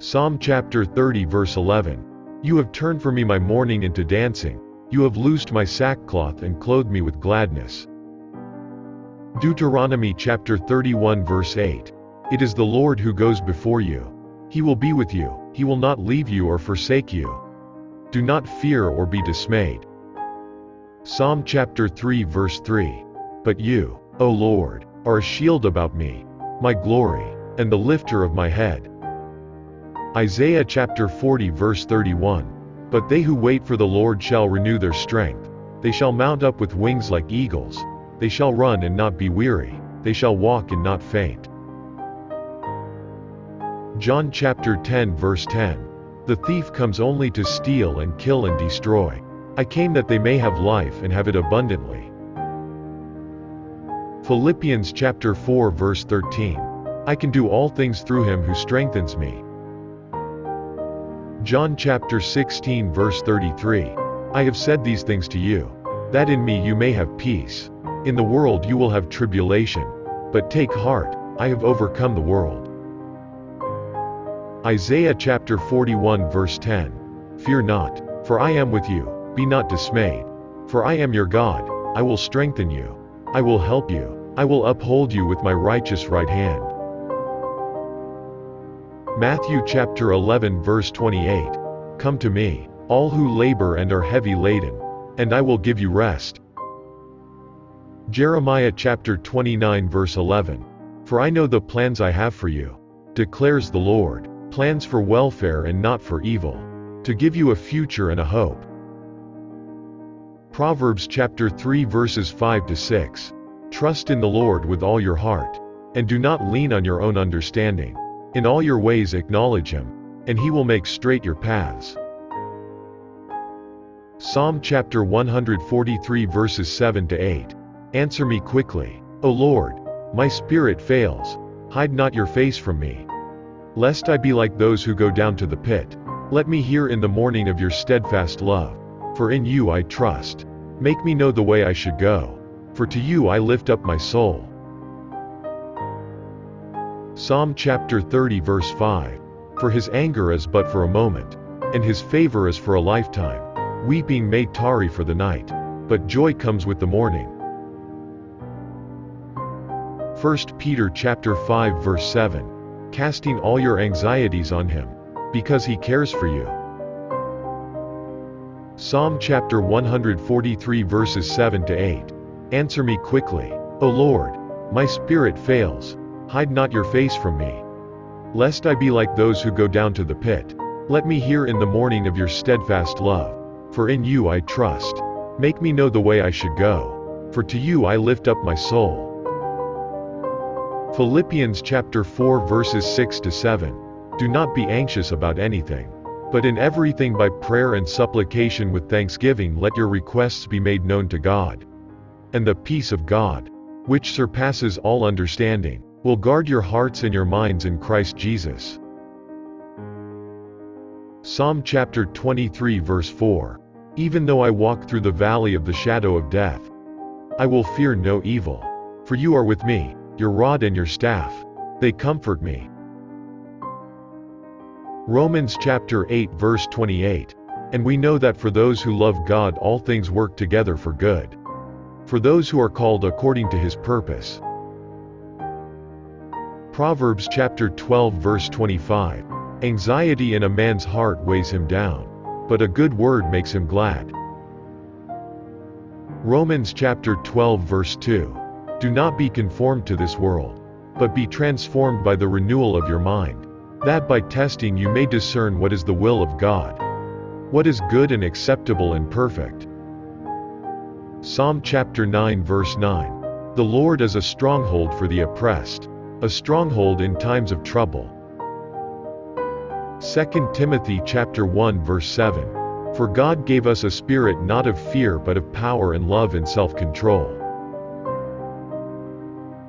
Psalm chapter 30 verse 11. You have turned for me my mourning into dancing. You have loosed my sackcloth and clothed me with gladness. Deuteronomy chapter 31 verse 8. It is the Lord who goes before you. He will be with you, he will not leave you or forsake you. Do not fear or be dismayed. Psalm chapter 3 verse 3. But you, O Lord, are a shield about me, my glory, and the lifter of my head. Isaiah chapter 40 verse 31. But they who wait for the Lord shall renew their strength. They shall mount up with wings like eagles. They shall run and not be weary. They shall walk and not faint. John chapter 10 verse 10. The thief comes only to steal and kill and destroy. I came that they may have life and have it abundantly. Philippians chapter 4 verse 13. I can do all things through him who strengthens me. John chapter 16 verse 33. I have said these things to you, that in me you may have peace. In the world you will have tribulation. But take heart, I have overcome the world. Isaiah chapter 41 verse 10. Fear not, for I am with you, be not dismayed. For I am your God, I will strengthen you. I will help you, I will uphold you with my righteous right hand. Matthew chapter 11 verse 28. Come to me, all who labor and are heavy laden, and I will give you rest. Jeremiah chapter 29 verse 11. For I know the plans I have for you, declares the Lord, plans for welfare and not for evil, to give you a future and a hope. Proverbs chapter 3 verses 5 to 6. Trust in the Lord with all your heart, and do not lean on your own understanding. In all your ways acknowledge him, and he will make straight your paths. Psalm chapter 143 verses 7 to 8. Answer me quickly, O Lord, my spirit fails. Hide not your face from me, lest I be like those who go down to the pit. Let me hear in the morning of your steadfast love, for in you I trust. Make me know the way I should go, for to you I lift up my soul. Psalm chapter 30 verse 5. For his anger is but for a moment, and his favor is for a lifetime. Weeping may tarry for the night, but joy comes with the morning. 1 Peter chapter 5 verse 7. Casting all your anxieties on him, because he cares for you. Psalm chapter 143 verses 7 to 8. Answer me quickly, O Lord, my spirit fails. Hide not your face from me, lest I be like those who go down to the pit. Let me hear in the morning of your steadfast love, for in you I trust. Make me know the way I should go, for to you I lift up my soul. Philippians chapter 4 verses 6 to 7. Do not be anxious about anything, but in everything by prayer and supplication with thanksgiving let your requests be made known to God. And the peace of God, which surpasses all understanding, will guard your hearts and your minds in Christ Jesus. Psalm chapter 23 verse 4. Even though I walk through the valley of the shadow of death, I will fear no evil, for you are with me, your rod and your staff, they comfort me. Romans chapter 8 verse 28. And we know that for those who love God all things work together for good, for those who are called according to his purpose. Proverbs chapter 12 verse 25. Anxiety in a man's heart weighs him down, but a good word makes him glad. Romans chapter 12 verse 2. Do not be conformed to this world, but be transformed by the renewal of your mind, that by testing you may discern what is the will of God, what is good and acceptable and perfect. Psalm chapter 9 verse 9. The Lord is a stronghold for the oppressed, a stronghold in times of trouble. 2 Timothy chapter 1 verse 7. For God gave us a spirit not of fear but of power and love and self-control.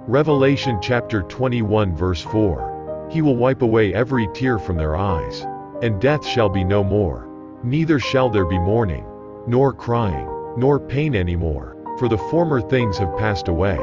Revelation chapter 21 verse 4. He will wipe away every tear from their eyes, and death shall be no more. Neither shall there be mourning, nor crying, nor pain any more, for the former things have passed away.